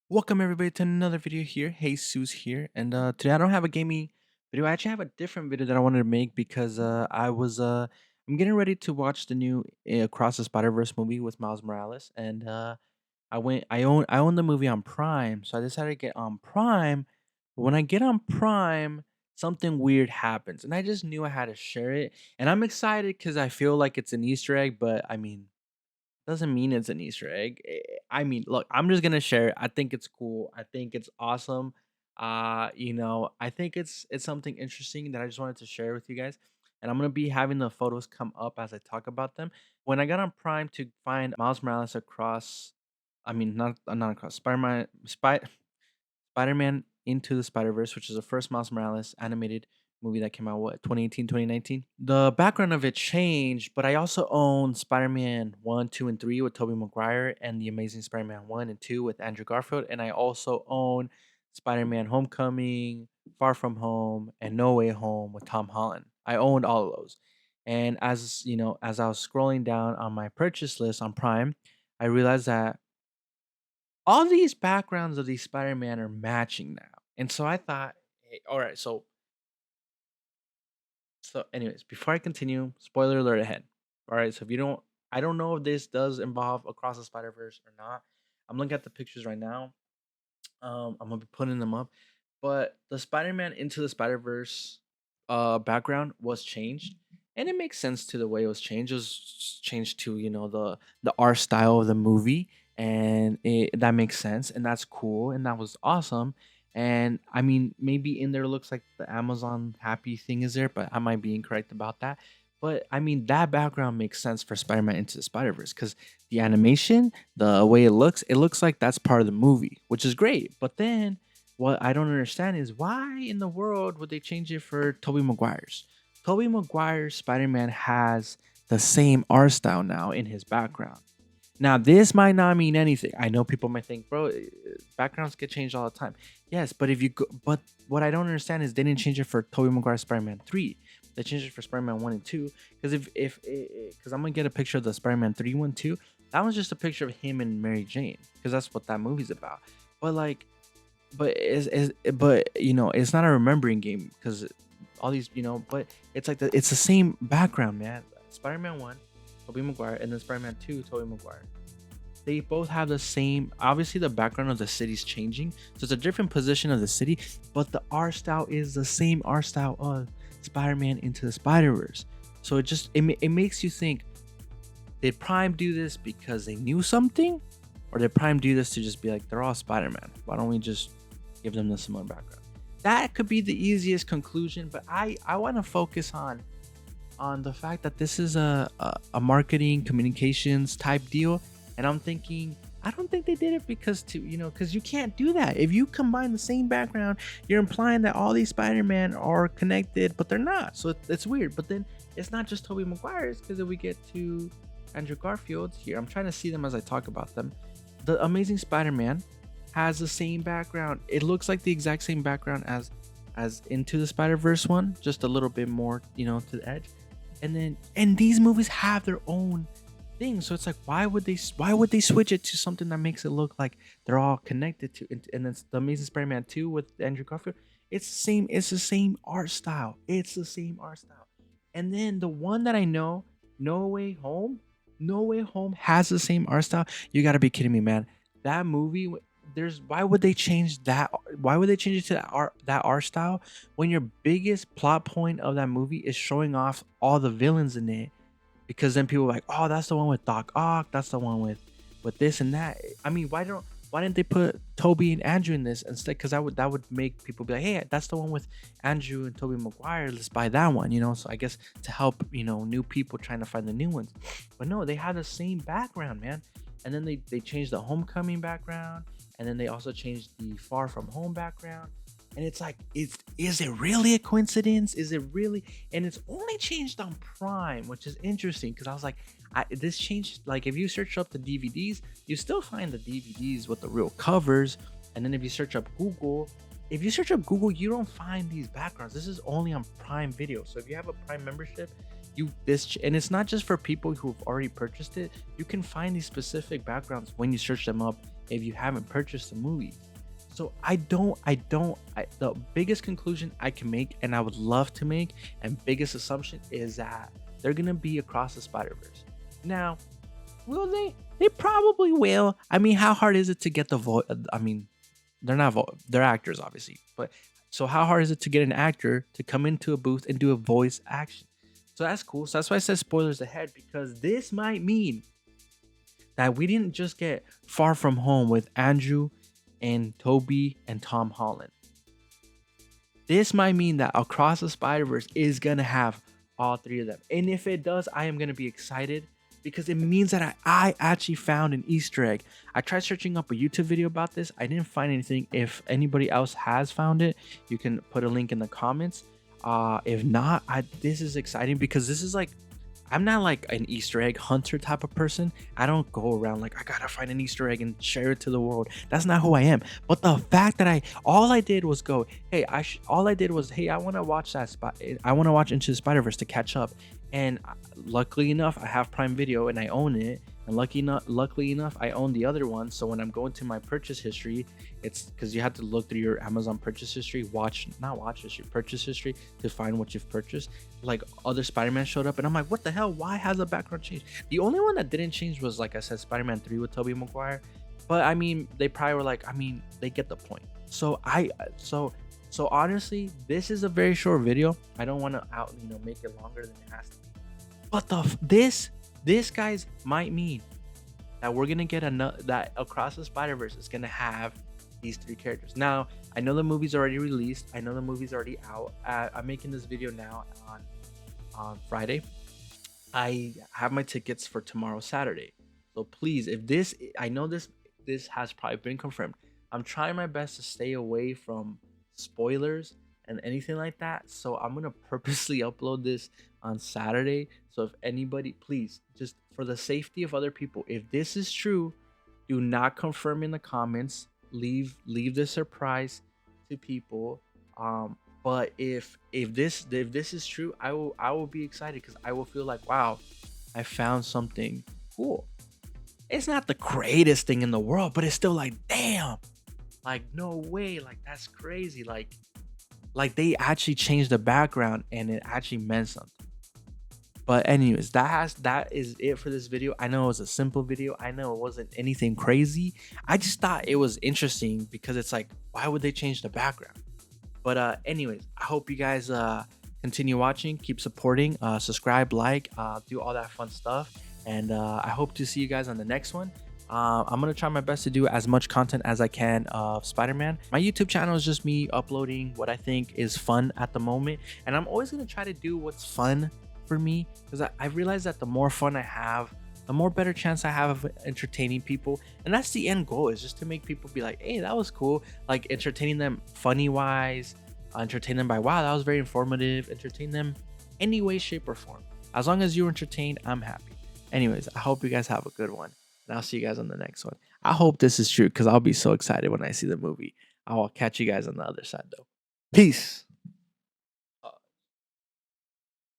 Welcome everybody to another video here. Hey Sue's here, and today I don't have a gaming video. I actually have a different video that I wanted to make because I'm getting ready to watch the new Across the Spider Verse movie with Miles Morales, and I own the movie on Prime, so I decided to get on Prime. But when I get on Prime, something weird happens, and I just knew I had to share it, and I'm excited because I feel like it's an Easter egg, but I mean doesn't mean it's an Easter egg. I mean, look, I'm just gonna share it. I think it's cool. I think it's awesome. I think it's something interesting that I just wanted to share with you guys. And I'm gonna be having the photos come up as I talk about them. When I got on Prime to find Miles Morales across, I mean, not across Spider-Man Into the Spider-Verse, which is the first Miles Morales animated movie that came out, what, 2018, 2019. The background of it changed, but I also own Spider-Man 1, 2, and 3 with Tobey Maguire and The Amazing Spider-Man 1 and 2 with Andrew Garfield. And I also own Spider-Man Homecoming, Far From Home, and No Way Home with Tom Holland. I owned all of those. And as you know, as I was scrolling down on my purchase list on Prime, I realized that all these backgrounds of these Spider-Man are matching now. And so I thought, hey, all right, so anyways, before I continue, spoiler alert ahead. All right, so if you don't I don't know if this does involve Across the Spider-Verse or not. I'm looking at the pictures right now. I'm gonna be putting them up. But the Spider-Man Into the Spider-Verse background was changed. And it makes sense to the way it was changed. It was changed to, the art style of the movie. And that makes sense. And that's cool. And that was awesome. And I mean, maybe in there looks like the Amazon happy thing is there, but I might be incorrect about that. But I mean, that background makes sense for Spider Man Into the Spider Verse because the animation, the way it looks like that's part of the movie, which is great. But then what I don't understand is why in the world would they change it for Tobey Maguire's? Tobey Maguire's Spider Man has the same art style now in his background. Now, this might not mean anything. I know people might think, bro, backgrounds get changed all the time. Yes, but but what I don't understand is they didn't change it for Tobey Maguire Spider-Man 3. They changed it for Spider-Man 1 and 2. Because because I'm gonna get a picture of the Spider-Man 3 one too. That was just a picture of him and Mary Jane. Because that's what that movie's about. But like, but it's not a remembering game because all these, but it's the same background, man. Spider-Man 1, Tobey Maguire, and then Spider-Man 2, Tobey Maguire. They both have the same, obviously the background of the city's changing, so it's a different position of the city, but the art style is the same art style of Spider-Man Into the Spider-Verse. So it makes you think, did Prime do this because they knew something, or did Prime do this to just be like, they're all Spider-Man, why don't we just give them the similar background? That could be the easiest conclusion, but I want to focus on the fact that this is a marketing communications type deal. And I'm thinking, I don't think they did it because because you can't do that. If you combine the same background, you're implying that all these Spider-Man are connected, but they're not. So it's weird. But then it's not just Tobey Maguire's, because if we get to Andrew Garfield's here, I'm trying to see them as I talk about them. The Amazing Spider-Man has the same background. It looks like the exact same background as Into the Spider-Verse one, just a little bit more, to the edge. And these movies have their own thing. So it's like, why would they switch it to something that makes it look like they're all connected to? And it's the Amazing Spider-Man 2 with Andrew Garfield. It's the same. It's the same art style. It's the same art style. And then the one that I know, No Way Home, No Way Home has the same art style. You got to be kidding me, man. That movie. There's why would they change that? Why would they change it to that art style when your biggest plot point of that movie is showing off all the villains in it? Because then people are like, oh, that's the one with Doc Ock, that's the one with this and that. I mean, why didn't they put Toby and Andrew in this instead? Because that would make people be like, hey, that's the one with Andrew and Toby Maguire. Let's buy that one. So I guess to help new people trying to find the new ones. But no, they had the same background, man. And then they changed the Homecoming background, and then they also changed the Far From Home background. And it's like, is it really a coincidence? Is it really? And it's only changed on Prime, which is interesting because I was like, this changed. Like, if you search up the DVDs, you still find the DVDs with the real covers. And then if you search up Google, you don't find these backgrounds. This is only on Prime Video. So if you have a Prime membership, And it's not just for people who've already purchased it. You can find these specific backgrounds when you search them up if you haven't purchased the movie. So the biggest conclusion I can make, and I would love to make, and biggest assumption is that they're gonna be Across the Spider-Verse. Now, will they? They probably will. I mean, how hard is it to get the voice? I mean, they're actors, obviously, but so how hard is it to get an actor to come into a booth and do a voice action? So that's cool. So that's why I said spoilers ahead, because this might mean that we didn't just get Far From Home with Andrew and Toby and Tom Holland. This might mean that Across the Spider-Verse is gonna have all three of them. And if it does, I am gonna be excited, because it means that I actually found an Easter egg. I tried searching up a YouTube video about this. I didn't find anything. If anybody else has found it, you can put a link in the comments. If not, this is exciting, because this is like, I'm not like an Easter egg hunter type of person. I don't go around like I gotta find an Easter egg and share it to the world. That's not who I am. But the fact that all I did was go, hey, all I did was, hey, I want to watch I want to watch Into the Spider-Verse to catch up. And luckily enough, I have Prime Video and I own it. And luckily enough, I own the other one. So when I'm going to my purchase history, it's because you have to look through your Amazon purchase history, purchase history, to find what you've purchased. Like, other Spider-Man showed up, and I'm like, what the hell? Why has the background changed? The only one that didn't change was, like I said, Spider-Man 3 with Tobey Maguire. But I mean, they probably were like, I mean, they get the point. So honestly, this is a very short video. I don't want to make it longer than it has to be. But this guys might mean that we're gonna get that Across the Spider-Verse is gonna have these three characters. Now, I know the movie's already released. I know the movie's already out. I'm making this video now on Friday. I have my tickets for tomorrow, Saturday. So please, I know this has probably been confirmed. I'm trying my best to stay away from spoilers and anything like that. So I'm gonna purposely upload this on Saturday. So if anybody, please, just for the safety of other people, if this is true, do not confirm in the comments. Leave the surprise to people. But if this is true, I will be excited, because I will feel like, wow, I found something cool. It's not the greatest thing in the world, but it's still like, damn, like, no way, like, that's crazy. Like they actually changed the background and it actually meant something. But anyways, that is it for this video. I know it was a simple video. I know it wasn't anything crazy. I just thought it was interesting, because it's like, why would they change the background? But anyways, I hope you guys continue watching, keep supporting, subscribe, like, do all that fun stuff. And I hope to see you guys on the next one. I'm gonna try my best to do as much content as I can of Spider-Man. My YouTube channel is just me uploading what I think is fun at the moment, and I'm always gonna try to do what's fun for me, because I realize that the more fun I have, the more better chance I have of entertaining people. And that's the end goal, is just to make people be like, hey, that was cool. Like, entertaining them funny wise, entertain them by, wow, that was very informative. Entertain them any way, shape, or form. As long as you're entertained, I'm happy. Anyways, I hope you guys have a good one, and I'll see you guys on the next one. I hope this is true, because I'll be so excited when I see the movie. I'll catch you guys on the other side, though. Peace.